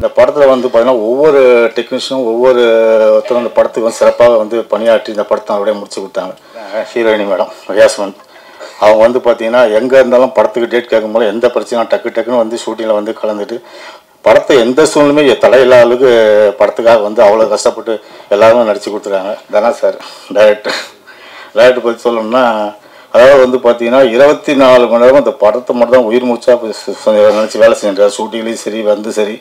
இந்த படத்தில் வந்து பார்த்தீங்கன்னா ஒவ்வொரு டெக்னீஷியனும் ஒவ்வொருத்தரும் இந்த படத்துக்கு வந்து சிறப்பாக வந்து பணியாற்றி இந்த படத்தை அப்படியே முடிச்சு கொடுத்தாங்க. ஹீரோயினி மேடம் யாஸ்மின் அவங்க வந்து பார்த்தீங்கன்னா எங்கே இருந்தாலும் படத்துக்கு டேட் கேட்கும்போது எந்த பிரச்சனையும் டக்குன்னு வந்து ஷூட்டிங்கில் வந்து கலந்துட்டு படத்தை எந்த சூழ்நிலையுமே தலையில்லாத அளவுக்கு படத்துக்காக வந்து அவ்வளோ கஷ்டப்பட்டு எல்லாருமே நடித்து கொடுத்துருக்காங்க. தனா சார் டைரக்டர் பற்றி சொல்லணும்னா அதாவது வந்து பார்த்தீங்கன்னா 24 மணி நேரம் இந்த படத்தை மட்டும் தான் உயிர் மூச்சா நினச்சி வேலை செஞ்சார். ஷூட்டிங்லேயும் சரி வந்து சரி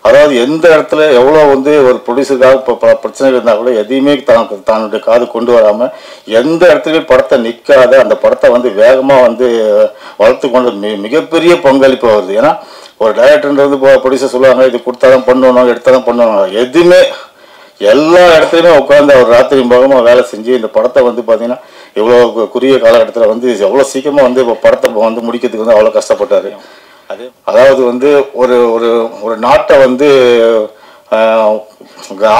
அதாவது எந்த இடத்துல எவ்வளோ வந்து ஒரு ப்ரொடியூசருக்காக இப்போ பிரச்சனை இருந்தால் கூட எதையுமே தன்னுடைய காது கொண்டு வராமல் எந்த இடத்துலையும் படத்தை நிற்காத அந்த படத்தை வந்து வேகமாக வந்து வளர்த்து கொண்டு மிகப்பெரிய பங்களிப்பு வருது. ஏன்னா ஒரு டைரக்டர்ன்றது ப்ரொடியூசர் சொல்லுவாங்க இது கொடுத்தா தான் பண்ணணும் எடுத்தால் தான் பண்ணணும், எதுவுமே எல்லா இடத்துலையுமே உட்காந்து அவர் ராத்திரி பாகமாக வேலை செஞ்சு இந்த படத்தை வந்து பார்த்தீங்கன்னா இவ்வளோ குறுகிய காலகட்டத்தில் வந்து எவ்வளோ சீக்கிரமாக வந்து இப்போ படத்தை வந்து முடிக்கிறதுக்கு வந்து அவ்வளோ கஷ்டப்பட்டார். அதாவது வந்து ஒரு ஒரு ஒரு நாட்டை வந்து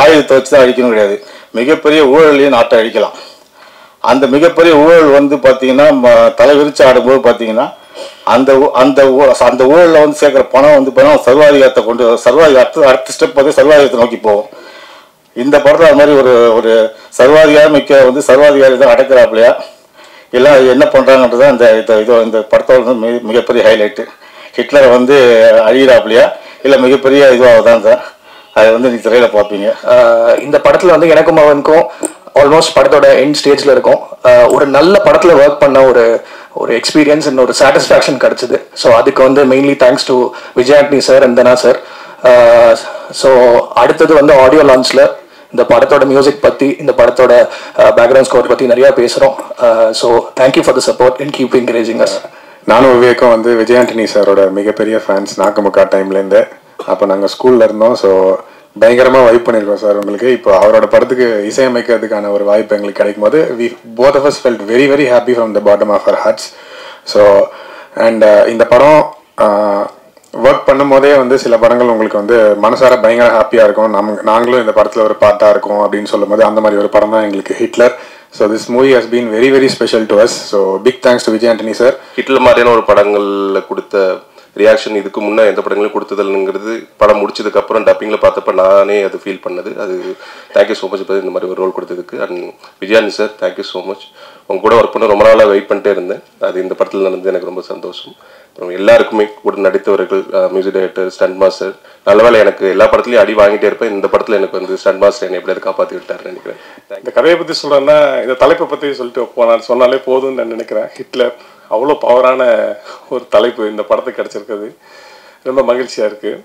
ஆயுதத்தை வச்சு தான் அழிக்கணும் கிடையாது, மிகப்பெரிய ஊழலையும் நாட்டை அழிக்கலாம். அந்த மிகப்பெரிய ஊழல் வந்து பார்த்தீங்கன்னா தலை விரிச்சு ஆடும்போது பார்த்தீங்கன்னா அந்த அந்த அந்த ஊழலில் வந்து சேர்க்குற பணம் வந்து பார்த்தீங்கன்னா சர்வாதிகாரத்தை கொண்டு அடுத்த ஸ்டெப் வந்து சர்வாதிகாரத்தை நோக்கி போகும். இந்த படத்தில் அது மாதிரி ஒரு ஒரு சர்வாதிகாரம் வந்து சர்வாதிகாரி தான் அடக்கிறாப்லையா இல்லை என்ன பண்ணுறாங்கன்றது தான் இந்த படத்தோட வந்து மிகப்பெரிய ஹைலைட்டு. ஹிட்லரை வந்து அழிகிறாப்லையா இல்லை மிகப்பெரிய இதுவாக தான் சார் அதை வந்து நீ திரையில் பார்ப்பீங்க. இந்த படத்தில் வந்து எனக்கும் அவனுக்கும் ஆல்மோஸ்ட் படத்தோட எண்ட் ஸ்டேஜில் இருக்கும். ஒரு நல்ல படத்தில் ஒர்க் பண்ண ஒரு எக்ஸ்பீரியன்ஸ் அண்ட் ஒரு சாட்டிஸ்ஃபேக்ஷன் கிடச்சிது. ஸோ அதுக்கு வந்து mainly thanks to Vijay Antony sir and Dhana sir. So அடுத்தது வந்து ஆடியோ லான்ச்சில் இந்த படத்தோட மியூசிக் பற்றி இந்த படத்தோட பேக்ரவுண்ட் ஸ்கோர் பற்றி நிறையா பேசுகிறோம். So thank you for the support and keep encouraging as. நானும் விவேக்கும் வந்து விஜய் ஆண்டனி சாரோட மிகப்பெரிய ஃபேன்ஸ் நாக்குமுக்கா டைம்லேருந்து. அப்போ நாங்கள் ஸ்கூலில் இருந்தோம். ஸோ பயங்கரமாக வைப் பண்ணியிருக்கோம் சார் உங்களுக்கு. இப்போ அவரோட படத்துக்கு இசையமைக்கிறதுக்கான ஒரு வாய்ப்பு எங்களுக்கு கிடைக்கும் போது both of us felt very very happy from the bottom of our hearts. So and இந்த படம் ஒர்க் பண்ணும் போதே வந்து சில படங்கள் உங்களுக்கு வந்து மனசார பயங்கர ஹாப்பியாக இருக்கும். நாங்களும் இந்த படத்தில் ஒரு பார்ட்டாக இருக்கும் அப்படின்னு சொல்லும் போது அந்த மாதிரி ஒரு படம் தான் எங்களுக்கு Hitler. So this movie has been very very special to us. So big thanks to Vijay Antony sir. Hitler மாதிரியான ஒரு படங்களில் கொடுத்த ரியாக்ஷன் இதுக்கு முன்னே எந்த படங்களையும் கொடுத்ததுங்கிறது படம் முடிச்சதுக்கப்புறம் டப்பிங்கில் பார்த்தப்ப நானே அது ஃபீல் பண்ணது. அது தேங்க்யூ ஸோ மச் இந்த மாதிரி ஒரு ரோல் கொடுத்ததுக்கு. And Vijayani sir thank you so much. உங்க கூட ஒர்க் பண்ண ரொம்ப நாளாக வெயிட் பண்ணிட்டே இருந்தேன். அது இந்த படத்தில் நடந்து எனக்கு ரொம்ப சந்தோஷம். அப்புறம் எல்லாருக்குமே கூட நடித்தவர்கள், மியூசிக் டைரக்டர், ஸ்டண்ட் மாஸ்டர், நல்ல வேலை எனக்கு எல்லா படத்துலையும் அடி வாங்கிட்டே இருப்பேன். இந்த படத்தில் எனக்கு வந்து ஸ்டண்ட் மாஸ்டர் என்னை எப்படியாவது காப்பாற்றி விட்டாருன்னு நினைக்கிறேன். இந்த கதையை பற்றி சொல்கிறேன்னா இந்த தலைப்பை பற்றி சொல்லிட்டு சொன்னாலே போதும்னு நான் நினைக்கிறேன். ஹிட்லர் அவ்வளோ பவரான ஒரு தலைப்பு இந்த படத்துக்கு கிடச்சிருக்குது. ரொம்ப மகிழ்ச்சியாக இருக்குது.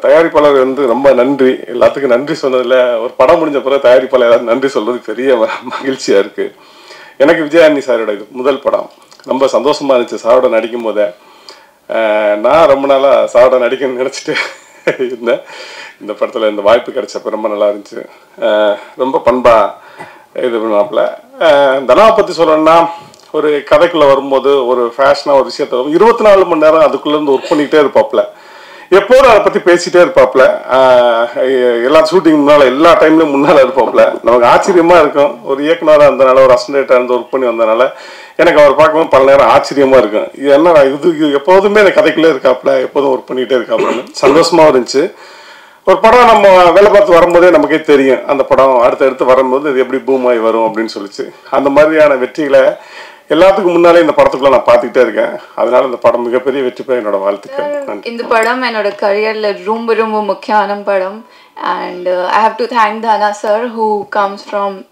தயாரிப்பாளர் வந்து ரொம்ப நன்றி. எல்லாத்துக்கும் நன்றி சொன்னதில் ஒரு படம் முடிஞ்ச பிறகு தயாரிப்பாளர் ஏதாவது நன்றி சொல்கிறது பெரிய மகிழ்ச்சியாக இருக்குது. எனக்கு விஜயானி சாரோட இது முதல் படம். ரொம்ப சந்தோஷமாக இருந்துச்சு சாரோட நடிக்கும் போதே. நான் ரொம்ப நாளாக சாரோட நடிக்கணும்னு நினச்சிட்டு இருந்தேன். இந்த படத்தில் இந்த வாய்ப்பு கிடைச்சப்ப ரொம்ப நல்லா இருந்துச்சு. ரொம்ப பண்பாக இது பண்ணுவாப்புல. தனாவை பற்றி சொல்லணும்னா ஒரு கதைக்குள்ளே வரும்போது ஒரு ஃபேஷனாக ஒரு விஷயத்த 24 மணி நேரம் அதுக்குள்ளேருந்து ஒர்க் பண்ணிக்கிட்டே இருப்பாப்புல. எப்போதும் அதை பற்றி பேசிகிட்டே இருப்பாப்புல. எல்லா ஷூட்டிங் முன்னால் எல்லா டைம்லையும் முன்னால் இருப்பாப்புல. நமக்கு ஆச்சரியமாக இருக்கும். ஒரு இயக்குனராக இருந்தனால ஒரு அசிஸ்டன்ட்டாக இருந்து ஒர்க் பண்ணி வந்தனால எனக்கு அவர் பார்க்கும்போது பல நேரம் ஆச்சரியமாக இருக்கும். இது என்ன இது எப்போதுமே எனக்கு கதைக்குள்ளே இருக்காப்புல, எப்போதும் ஒர்க் பண்ணிகிட்டே இருக்காப்புலன்னு சந்தோஷமாக இருந்துச்சு. ஒரு படம் நம்ம வேலை பார்த்து வரும்போதே நமக்கே தெரியும் அந்த படம் அடுத்தடுத்து வரும்போது இது எப்படி பூம் ஆகி வரும் அப்படின்னு சொல்லிச்சு. அந்த மாதிரியான வெற்றிகளை எல்லாத்துக்கும் முன்னாலே இந்த படத்துக்குள்ள நான் பார்த்துக்கிட்டே இருக்கேன். அதனால இந்த படம் மிகப்பெரிய வெற்றி பெற என்னோட வாழ்த்துக்கள். இந்த படம் என்னோட கரியர்ல ரொம்ப ரொம்ப முக்கியமான படம். And I have to thank Dhana sir who comes from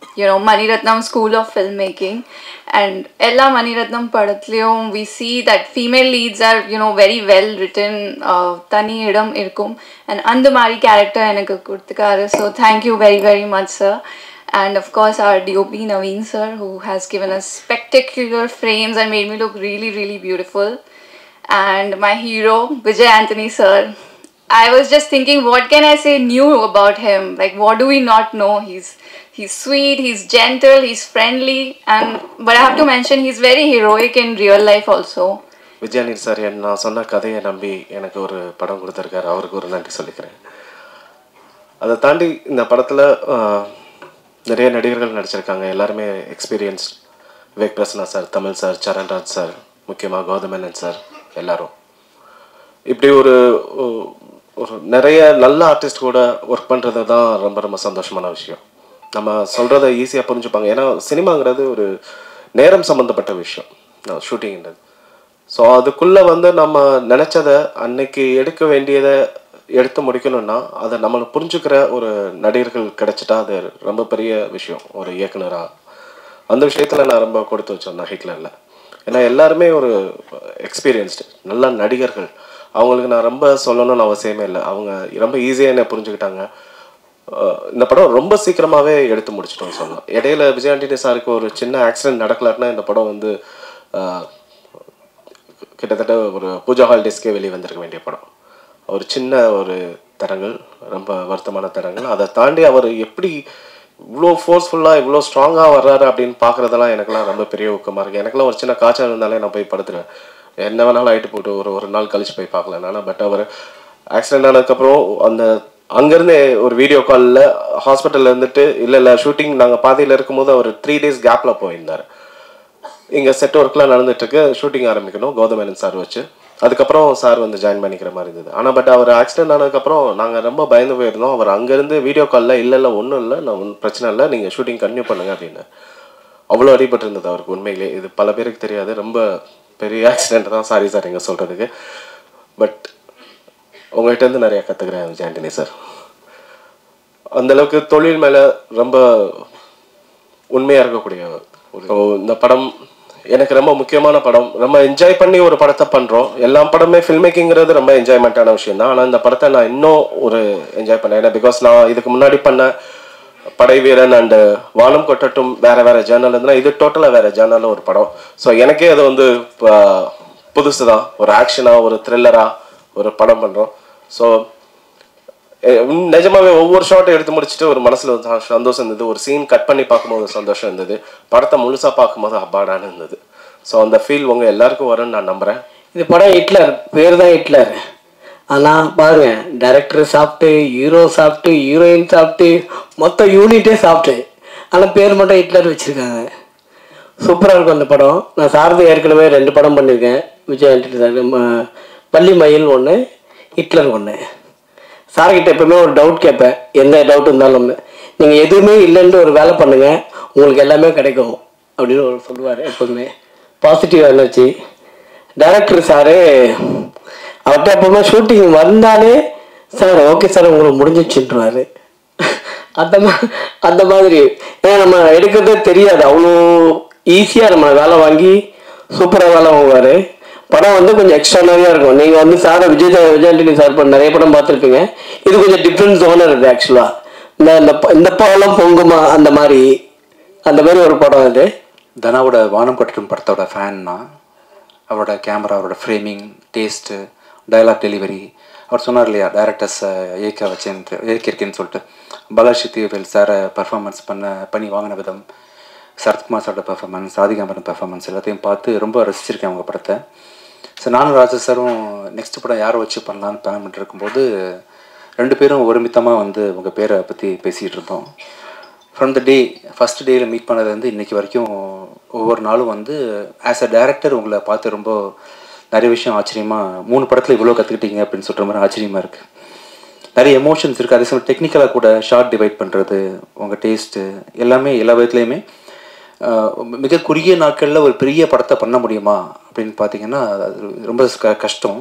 Mani Ratnam School of Filmmaking. And ella Mani Ratnam padathliyum we see that female leads are very well written. Tani idam irkum and and mari character enakku kuduthikaru. So thank you very very much sir. And of course our DOP Naveen sir who has given us spectacular frames and made me look really really beautiful. And my hero Vijay Antony sir, I was just thinking what can I say new about him, like what do we not know. He's sweet, he's gentle, he's friendly, but I have to mention he's very heroic in real life also. Vijayani sir நான் சொன்ன கதையை நம்பி எனக்கு ஒரு படம் கொடுத்துருக்காரு. அவருக்கு ஒரு நன்றி சொல்லிக்கிறேன். அதை தாண்டி இந்த படத்தில் நிறைய நடிகர்கள் நடிச்சிருக்காங்க. எல்லாருமே experienced. Vivek Prasanna sir, Tamil sir, Charanraj sir, முக்கியமாக கௌதமேனன் சார், எல்லாரும் இப்படி ஒரு ஒரு நிறைய நல்ல ஆர்டிஸ்ட் கூட ஒர்க் பண்ணுறது தான் ரொம்ப ரொம்ப சந்தோஷமான விஷயம். நம்ம சொல்கிறத ஈஸியாக புரிஞ்சுப்பாங்க. ஏன்னா சினிமாங்கிறது ஒரு நேரம் சம்மந்தப்பட்ட விஷயம், ஷூட்டிங்கிறது. ஸோ அதுக்குள்ளே வந்து நம்ம நினச்சதை அன்னைக்கு எடுக்க வேண்டியதை எடுத்து முடிக்கணும்னா அதை நம்மளை புரிஞ்சுக்கிற ஒரு நடிகர்கள் கிடைச்சிட்டா அது ரொம்ப பெரிய விஷயம் ஒரு இயக்குனராக. அந்த விஷயத்தில் நான் ரொம்ப கொடுத்து வச்சேன் நான் ஹிட்லரில். ஏன்னா எல்லாருமே ஒரு எக்ஸ்பீரியன்ஸ்டு நல்ல நடிகர்கள். அவங்களுக்கு நான் ரொம்ப சொல்லணும்னு அவசியமே இல்லை. அவங்க ரொம்ப ஈஸியாக என்னை புரிஞ்சுக்கிட்டாங்க. இந்த படம் ரொம்ப சீக்கிரமாகவே எடுத்து முடிச்சிட்டோம்னு சொல்லலாம். இடையில விஜய் ஆண்டனி சாருக்கு ஒரு சின்ன ஆக்சிடென்ட் நடக்கலாட்டினா இந்த படம் வந்து கிட்டத்தட்ட ஒரு பூஜா ஹாலிடேஸ்க்கே வெளியே வந்திருக்க வேண்டிய படம். ஒரு சின்ன ஒரு தரங்கள், ரொம்ப வருத்தமான தரங்கள். அதை தாண்டி அவர் எப்படி இவ்வளோ ஃபோர்ஸ்ஃபுல்லாக இவ்வளோ ஸ்ட்ராங்காக வர்றாரு அப்படின்னு பார்க்குறதெல்லாம் எனக்குலாம் ரொம்ப பெரிய ஊக்கமாக இருக்குது. எனக்குலாம் ஒரு சின்ன காய்ச்சல் இருந்தாலே நான் போய் படுத்துருவேன். என்ன வேணாலும் ஆகிட்டு போட்டு ஒரு நாள் கழிச்சு போய் பார்க்கல நான். பட் அவர் ஆக்சிடென்ட் ஆனதுக்கப்புறம் அந்த அங்கேருந்து ஒரு வீடியோ காலில் ஹாஸ்பிட்டலில் இருந்துட்டு இல்லை ஷூட்டிங் நாங்கள் பாதியில் இருக்கும்போது அவர் 3 days கேப்பில் போயிருந்தார். இங்கே செட் ஒர்க்லாம் நடந்துட்டுருக்கு, ஷூட்டிங் ஆரம்பிக்கணும் கௌதமேனன் சார் வச்சு. அதுக்கப்புறம் சார் வந்து ஜாயின் பண்ணிக்கிற மாதிரி இருந்தது. ஆனால் பட் அவர் ஆக்சிடென்ட் ஆனதுக்கப்புறம் நாங்கள் ரொம்ப பயந்து போயிருந்தோம். அவர் அங்கேருந்து வீடியோ காலில் இல்லை ஒன்றும் இல்லை, நான் ஒன்றும் பிரச்சனை இல்லை, நீங்கள் ஷூட்டிங் கன்டினியூ பண்ணுங்க அப்படின்னு. அவ்வளோ அடிபட்டு இருந்தது அவருக்கு உண்மையிலே. இது பல பேருக்கு தெரியாது, ரொம்ப பெரிய ஆக்சிடென்ட் தான். சாரி சார் எங்கே சொல்கிறதுக்கு. பட் உங்கள்கிட்டருந்து நிறையா கற்றுக்குறேன் விஜய் ஆண்டனி சார். அந்தளவுக்கு தொழில் மேலே ரொம்ப உண்மையாக இருக்கக்கூடிய இந்த படம் எனக்கு ரொம்ப முக்கியமான படம். ரொம்ப என்ஜாய் பண்ணி ஒரு படத்தை பண்ணுறோம். எல்லா படமே ஃபில்ம் மேக்கிங்கிறது ரொம்ப என்ஜாய்மெண்ட்டான விஷயம் தான். ஆனால் இந்த படத்தை நான் இன்னும் ஒரு என்ஜாய் பண்ணேன். ஏன்னா பிகாஸ் நான் இதுக்கு முன்னாடி பண்ண படை வீரன் அண்டு வானம் கொட்டட்டும் வேறு ஜேர்னல் இருந்துன்னா இது டோட்டலாக வேறு ஜேர்னலில் ஒரு படம். ஸோ எனக்கே அது வந்து புதுசு தான். ஒரு ஆக்ஷனாக ஒரு த்ரில்லராக ஒரு படம் பண்ணுறோம். ஸோ நிஜமாவே ஒவ்வொரு ஷாட்டும் எடுத்து முடிச்சுட்டு ஒரு மனசில் ஒரு சந்தோஷம் இருந்தது. ஒரு சீன் கட் பண்ணி பார்க்கும்போது சந்தோஷம் இருந்தது. படத்தை முழுசாக பார்க்கும்போது அப்பாடான்னு இருந்தது. ஸோ அந்த ஃபீல் உங்கள் எல்லாருக்கும் வரும்னு நான் நம்புகிறேன். இது படம் ஹிட்லர், பேர் தான் ஹிட்லர். ஆனால் பாருங்க, டைரக்டர் சாப்பிட்டு, ஹீரோ சாப்பிட்டு, ஹீரோயின் சாப்பிட்டு, மொத்த யூனிட்டே சாப்பிட்டு, ஆனால் பேர் மட்டும் ஹிட்லர் வச்சுருக்காங்க. சூப்பராக இருக்கும் அந்த படம். நான் சாரதி ஏற்கனவே 2 படம் பண்ணியிருக்கேன் விஜய் ஆண்டனி சார். பள்ளி மயில் ஒன்று, ஹிட்லர் ஒன்று. சார்கிட்ட எப்பவுமே ஒரு டவுட் கேட்பேன், எந்த டவுட் இருந்தாலும். நீங்கள் எதுவுமே இல்லைன்னு ஒரு வேலை பண்ணுங்கள், உங்களுக்கு எல்லாமே கிடைக்கும் அப்படின்னு ஒரு சொல்லுவார் எப்போதுமே. Positive energy. டைரக்டர் சாரு அவர்கிட்ட எப்பவுமே ஷூட்டிங் வந்தாலே சார் ஓகே சார் உங்களுக்கு முடிஞ்சிச்சுன்றாரு. அந்த மாதிரி. ஏன்னா நம்ம எடுக்கிறதே தெரியாது, அவ்வளோ ஈஸியாக நம்ம வேலை வாங்கி சூப்பராக வேலை வாங்குவார். படம் வந்து கொஞ்சம் எக்ஸ்ட்ரானரியாக இருக்கும். நீங்கள் வந்து சாரை விஜய் ஆண்டனி சார் நிறைய படம் பார்த்துருப்பீங்க. இது கொஞ்சம் டிஃப்ரெண்ட் ஜோனர் இருக்குது ஆக்சுவலாக. இந்த படம் பொங்குமா அந்த மாதிரி ஒரு படம் இது. தனாவோட வானம் கொட்டட்டும் படத்தோட ஃபேன்னா அவரோட கேமரா, அவரோட ஃப்ரேமிங், டேஸ்ட்டு, டைலாக் டெலிவரி. அவர் சொன்னார் இல்லையா, டைரக்டர்ஸை இயக்கியிருக்கேன்னு சொல்லிட்டு. பாலாஜி தீவேல் சாரை பர்ஃபார்மன்ஸ் பண்ணி வாங்கின விதம், சரத்குமார் சாரோட பர்ஃபார்மன்ஸ், ராதிகாமரன் பர்ஃபார்மன்ஸ் எல்லாத்தையும் பார்த்து ரொம்ப ரசிச்சிருக்கேன் அவங்க படத்தை. ஸோ நானும் ராஜா சாரும் நெக்ஸ்ட் படம் யாரை வச்சு பண்ணலான்னு பிளான் பண்ணிட்டு இருக்கும்போது 2 பேரும் ஒருமித்தமாக வந்து உங்கள் பேரை பற்றி பேசிகிட்டு இருந்தோம். ஃப்ரம் த டே ஃபஸ்ட் டேயில் மீட் பண்ணது வந்து இன்றைக்கி வரைக்கும் ஒவ்வொரு நாளும் வந்து ஆஸ் அ டைரக்டர் உங்களை பார்த்து ரொம்ப நிறைய விஷயம் ஆச்சரியமாக, 3 படத்தில் இவ்வளோ கற்றுக்கிட்டீங்க அப்படின்னு சொல்கிற மாதிரி ஆச்சரியமாக இருக்குது. நிறைய எமோஷன்ஸ் இருக்குது. அதே சமயம் டெக்னிக்கலாக கூட ஷார்ட் டிவைட் பண்ணுறது, உங்கள் டேஸ்ட்டு எல்லாமே எல்லா விதத்துலேயுமே மிக குறுகிய நாட்களில் ஒரு பெரிய படத்தை பண்ண முடியுமா அப்படின்னு பார்த்தீங்கன்னா அது ரொம்ப கஷ்டம்.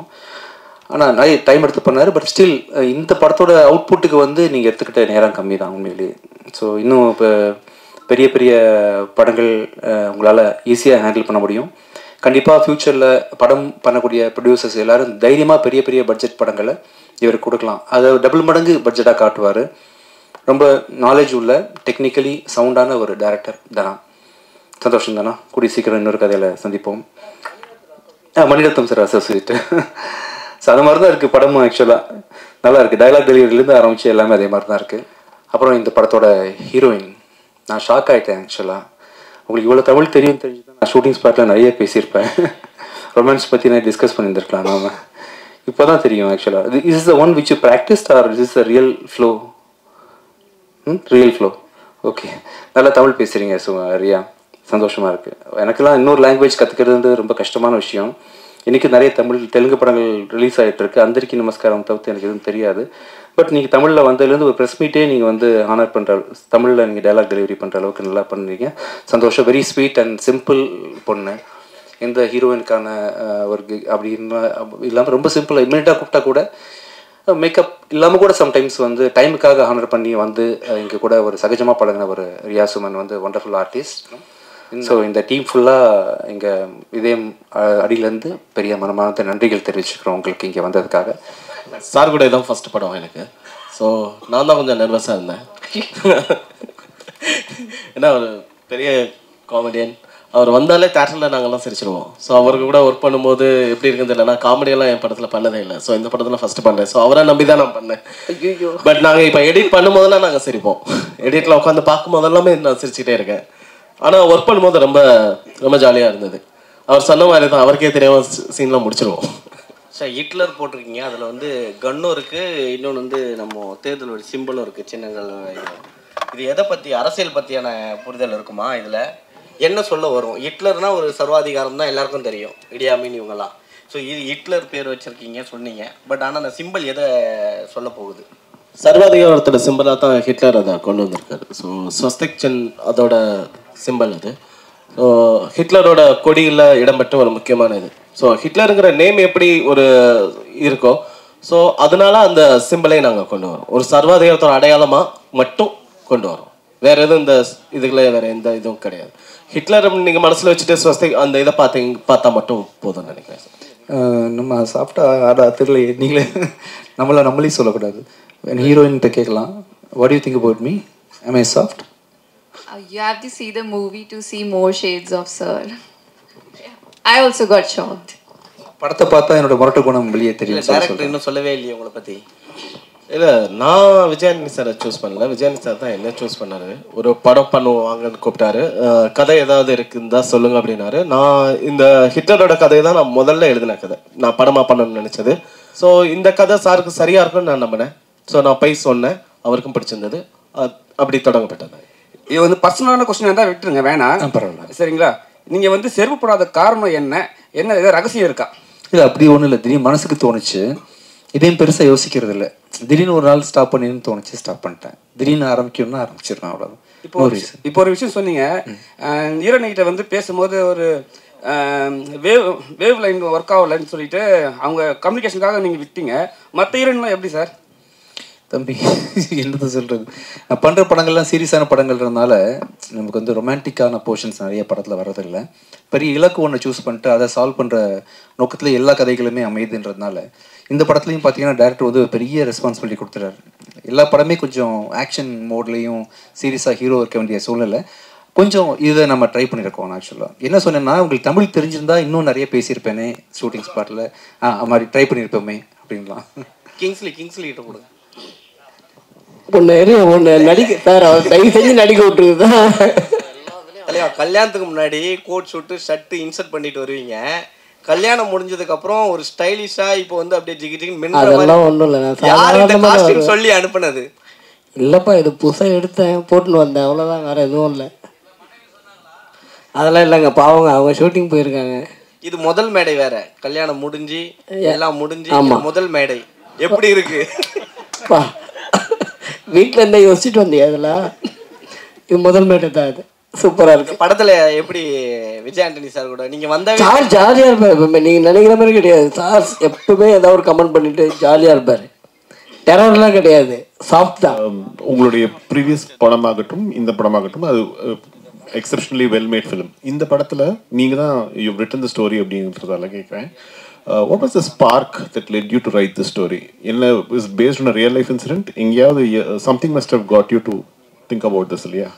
ஆனால் நிறைய டைம் எடுத்து பண்ணார். பட் ஸ்டில் இந்த படத்தோட அவுட்புட்டுக்கு வந்து நீங்கள் எடுத்துக்கிட்ட நேரம் கம்மி தான் உண்மையிலேயே. ஸோ இன்னும் இப்போ பெரிய பெரிய படங்கள் உங்களால் ஈஸியாக ஹேண்டில் பண்ண முடியும். கண்டிப்பாக ஃப்யூச்சரில் படம் பண்ணக்கூடிய ப்ரொடியூசர்ஸ் எல்லோரும் தைரியமாக பெரிய பெரிய பட்ஜெட் படங்களை இவர் கொடுக்கலாம். அதை டபுள் மடங்கு பட்ஜெட்டாக காட்டுவார். ரொம்ப நாலேஜ் உள்ள டெக்னிக்கலி சவுண்டான ஒரு டைரக்டர் தனா. சந்தோஷம் தானா, கூடிய சீக்கிரம் இன்னொரு கதையில் சந்திப்போம். Mani Ratnam sir associate. ஸோ அது மாதிரி தான் இருக்குது படமும். ஆக்சுவலாக நல்லா இருக்குது. டைலாக் டெலிவரிலேருந்து ஆரம்பித்து எல்லாமே அதே மாதிரி தான் இருக்குது. அப்புறம் இந்த படத்தோட ஹீரோயின் நான் ஷாக் ஆகிட்டேன். ஆக்சுவலாக உங்களுக்கு இவ்வளோ தமிழ் தெரிஞ்சு தான் நான் ஷூட்டிங் ஸ்பாட்டில் நிறைய பேசியிருப்பேன். ரொமான்ஸ் பற்றி நான் டிஸ்கஸ் பண்ணியிருந்துருக்கலாம். நாம் இப்போ தான் தெரியும் ஆக்சுவலாக. Is the one which you practised or is the real flow? Real flow. Okay, நல்லா தமிழ் பேசுகிறீங்க ரியா, சந்தோஷமாக இருக்குது. எனக்கெல்லாம் இன்னொரு லாங்குவேஜ் கற்றுக்கிறது ரொம்ப கஷ்டமான விஷயம். இன்றைக்கி நிறைய தெலுங்கு படங்கள் ரிலீஸ் ஆகிட்டு இருக்கு. அந்தரிக்கி நமஸ்காரம் தவிர்த்து எனக்கு எதுவும் தெரியாது. பட் நீங்கள் தமிழில் வந்ததுலேருந்து ஒரு ப்ரெஸ் மீட்டே நீங்கள் வந்து ஆனர் பண்ணுற தமிழில் நீங்கள் டைலாக் டெலிவரி பண்ணுற அளவுக்கு நல்லா பண்ணுறீங்க. சந்தோஷம். வெரி ஸ்வீட் அண்ட் சிம்பிள் பொண்ணு. எந்த ஹீரோயினுக்கான ஒரு அப்படி இல்லாமல் ரொம்ப சிம்பிளாக இமீடியட்டாக கூப்பிட்டா கூட மேக்கப் இல்லாமல் கூட சம்டைம்ஸ் வந்து டைமுக்காக ஹானர் பண்ணி வந்து இங்கே கூட ஒரு சகஜமாக பழகின ஒரு ரியா சுமன் வந்து ஒண்டர்ஃபுல் ஆர்டிஸ்ட். ஸோ இந்த டீம் ஃபுல்லாக இங்கே இதயம் அடியிலேருந்து பெரிய மனமார்ந்த நன்றிகள் தெரிவிச்சுக்கிறோம் உங்களுக்கு இங்கே வந்ததுக்காக. சார் கூட இதான் ஃபஸ்ட்டு படம் எனக்கு. ஸோ நான் தான் கொஞ்சம் நர்வஸாக இருந்தேன். ஏன்னா ஒரு பெரிய காமெடியன், அவர் வந்தாலே தேட்டரில் நாங்கள்லாம் சிரிச்சிருவோம். ஸோ அவருக்கு கூட ஒர்க் பண்ணும்போது எப்படி இருக்குன்னு தெரியல. நான் காமெடியெல்லாம் என் படத்தில் பண்ணதே இல்லை. ஸோ இந்த படத்தில் ஃபஸ்ட்டு பண்ணேன். ஸோ அவரை நம்பி தான் நான் பண்ணேன். பட் நாங்கள் இப்போ எடிட் பண்ணும்போதெல்லாம் நாங்கள் சிரிப்போம். எடிட்டில் உட்காந்து பார்க்கும்போதெல்லாமே நான் சிரிச்சுட்டே இருக்கேன். ஆனால் ஒர்க் பண்ணும்போது ரொம்ப ரொம்ப ஜாலியாக இருந்தது. அவர் சொன்ன மாதிரி தான், அவருக்கே தெரியாமல் சீன்லாம் முடிச்சிருவோம். சார் ஹிட்லர் போட்டிருக்கீங்க, அதில் வந்து கன்னும் இருக்குது, இன்னொன்று வந்து நம்ம தேர்தலோட சிம்பிளும் இருக்குது, சின்னங்கள். இது எதை பற்றி, அரசியல் பற்றியான புரிதல் இருக்குமா? இதில் என்ன சொல்ல வரும்? ஹிட்லர்னா ஒரு சர்வாதிகாரம் தான் எல்லாருக்கும் தெரியும், இடியாமின் இவங்கெல்லாம். ஸோ இது ஹிட்லர் பேர் வச்சுருக்கீங்க சொன்னீங்க. பட் ஆனால் அந்த சிம்பிள் எதை சொல்ல போகுது? சர்வாதிகாரத்தோட சிம்பிளாக தான் ஹிட்லர் அதை கொண்டு வந்திருக்காரு. ஸோ ஸ்வஸ்திக் சின் அதோட சிம்பிள் அது. ஸோ ஹிட்லரோட கொடியில் இடம்பெற்ற ஒரு முக்கியமான இது. ஸோ ஹிட்லருங்கிற நேம் எப்படி ஒரு இருக்கோ, ஸோ அதனால அந்த சிம்பிளை நாங்கள் கொண்டு வரோம். ஒரு சர்வாதிகாரத்தோட அடையாளமாக மட்டும் கொண்டு வரோம். வேறு எதுவும் இந்த இதுகளே வேறு எந்த இதுவும் கிடையாது. ஹிட்லர் நீங்கள் மனசில் வச்சுட்டு ஸ்வஸ்திக் அந்த இதை பார்த்தா மட்டும் போதும்னு நினைக்கிறேன். நம்ம சாஃப்டா ஆடா தெரியல, நீங்களே நம்மளே சொல்லக்கூடாது. ஹீரோயின்கிட்ட கேட்கலாம், what to you think about me? am I soft? You have to see the movie to see more shades of sir. I also got shocked. படத்தை பார்த்தா என்னோட முரட்டு குணம் வெளியே தெரியும். டைரக்டர் இன்னும் சொல்லவே இல்லையே உங்களை பற்றி? இல்லை, நான் விஜயானி சாரை சூஸ் பண்ணல, விஜயானி சார் தான் என்ன சூஸ் பண்ணாரு. ஒரு படம் பண்ணுவாங்கன்னு கூப்பிட்டாரு. கதை ஏதாவது இருக்குன்னு தான் சொல்லுங்க அப்படின்னாரு. நான் இந்த ஹிட்லரோட கதையை தான் நான் முதல்ல எழுதின கதை, நான் படமாக பண்ணணும்னு நினச்சது. ஸோ இந்த கதை சாருக்கு சரியாக இருக்கும்னு நான் நம்பினேன். ஸோ நான் போய் சொன்னேன், அவருக்கும் பிடிச்சிருந்தது, அப்படி தொடங்கப்பட்டது. இது வந்து பர்சனலான கொஸ்டின் இருந்தால் விட்டுருங்க, வேணாம். பரவாயில்ல, சரிங்களா? நீங்கள் வந்து செருப்பு போடாத காரணம் என்ன ஏதாவது ரகசியம் இருக்கா? இல்லை, அப்படி ஒன்றும் இல்லை. திடீர்னு மனசுக்கு தோணுச்சு, இதையும் பெருசாக யோசிக்கிறது இல்லை. திடீர்னு ஒரு நாள் ஸ்டாப் பண்ணின்னு தோணுச்சு, ஸ்டாப் பண்ணிட்டேன். திடீர்னு ஆரம்பிக்கணும்னா ஆரம்பிச்சிடலாம், அவ்வளோதான். இப்போ ஒரு விஷயம் சொன்னீங்க, ஈரணிகிட்ட வந்து பேசும்போது ஒரு வேவ் லைன் ஒர்க் ஆகலைன்னு சொல்லிட்டு அவங்க கம்யூனிகேஷனுக்காக நீங்கள் விட்டீங்க. மற்ற ஹீரோயின்லாம் எப்படி சார்? தம்பி, என்னது சொல்கிறது, நான் பண்ணுற படங்கள்லாம் சீரியஸான படங்கள்ன்றதுனால நமக்கு வந்து ரொமான்டிக்கான போர்ஷன்ஸ் நிறைய படத்தில் வர்றதில்லை. பெரிய இலக்கு ஒன்று சூஸ் பண்ணிட்டு அதை சால்வ் பண்ணுற நோக்கத்தில் எல்லா கதைகளுமே அமையுதுன்றதுனால இந்த படத்துலையும் பார்த்தீங்கன்னா டேரக்டர் வந்து பெரிய ரெஸ்பான்சிபிலிட்டி கொடுத்துறாரு. எல்லா படமே கொஞ்சம் ஆக்ஷன் மோட்லேயும் சீரியஸாக ஹீரோ இருக்க வேண்டிய சூழ்நிலை கொஞ்சம் இதை நம்ம ட்ரை பண்ணியிருக்கோம். ஆக்சுவலாக என்ன சொன்னேன்னா, உங்களுக்கு தமிழ் தெரிஞ்சிருந்தா இன்னும் நிறைய பேசியிருப்பேனே ஷூட்டிங் ஸ்பாட்டில், அது மாதிரி ட்ரை பண்ணியிருப்போமே அப்படின்லாம். கிங்ஸ்லி கிட்ட கொடுங்க. ஒன்று நடிக்க சார், அவர் தயவு செஞ்சு நடிக்க விட்டுருக்குதான். இல்லையா, கல்யாணத்துக்கு முன்னாடி கோட் ஷூட்டு ஷர்ட்டு இன்சர்ட் பண்ணிட்டு வருவீங்க. கல்யாணம் முடிஞ்சதுக்கு அப்புறம் ஒரு ஸ்டைலிஷா இப்போ வந்து அப்படியே ஜிகி ஜிகி மின்ன அதெல்லாம் ஒன்றும் இல்லை. யார் இந்த காஸ்டியூம் சொல்லி அனுப்புனது? இல்லைப்பா, இது புதுசாக எடுத்தேன், போட்டுன்னு வந்தேன், அவ்வளோதான், வேறு எதுவும் இல்லை. அதெல்லாம் இல்லைங்க, பாவங்க, அவங்க ஷூட்டிங் போயிருக்காங்க. இது முதல் மேடை வேற, கல்யாணம் முடிஞ்சு எல்லாம் முடிஞ்சு முதல் மேடை எப்படி இருக்கு? வீட்டில் இருந்தா யோசிச்சுட்டு வந்தியா? அதெல்லாம் இது முதல் மேடை தான். இது சூப்பராக இருக்கு. படத்துல எப்படி விஜய் ஆண்டனி சார் கூட நீங்க வந்தாவே சார் ஜாலியாக இருப்பார். எப்பவுமே நீங்கள் நினைக்கிற மாதிரி கிடையாது. சார் எப்பவுமே ஏதாவது ஒரு கமெண்ட் பண்ணிட்டு ஜாலியாக இருப்பார். டெரர்லாம் கிடையாது, சாஃப்ட் தான். உங்களுடைய ப்ரீவியஸ் படமாகட்டும் இந்த படமாகட்டும் அது எக்ஸப்ஷனலி வெல் மேட் ஃபிலிம். இந்த படத்தில் நீங்கள் தான் யூ ரிட்டன் த ஸ்டோரி அப்படின்றதால கேட்குறேன். What was the spark that led you to write the story? Is it based on a real life incident? Something must have got you to think about this, இல்லையா?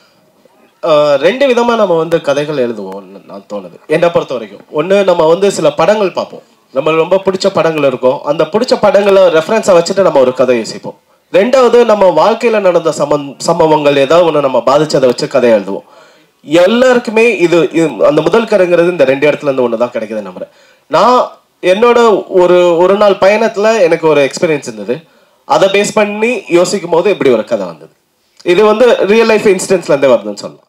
ரெண்டு விதமாக நம்ம வந்து கதைகள் எழுதுவோம் நான் தோணுது என்னை பொறுத்த வரைக்கும். ஒன்று, நம்ம வந்து சில படங்கள் பார்ப்போம், நம்மளுக்கு ரொம்ப பிடிச்ச படங்கள் இருக்கும், அந்த பிடிச்ச படங்களை ரெஃபரன்ஸாக வச்சுட்டு நம்ம ஒரு கதை யோசிப்போம். ரெண்டாவது, நம்ம வாழ்க்கையில் நடந்த சம்பவங்கள் ஏதாவது ஒன்று நம்ம பாதிச்சதை வச்சு கதையை எழுதுவோம். எல்லாருக்குமே இது அந்த முதல் கதைங்கிறது இந்த ரெண்டு இடத்துல இருந்து ஒன்று தான் கிடைக்குது நம்புறேன். நான் என்னோட ஒரு நாள் பயணத்துல எனக்கு ஒரு எக்ஸ்பீரியன்ஸ் இருந்தது, அதை பேஸ் பண்ணி யோசிக்கும் போது இப்படி ஒரு கதை வந்தது. இது வந்து ரியல் லைஃப் இன்சிடென்ட்ஸ்ல இருந்தே வருதுன்னு சொல்லலாம்.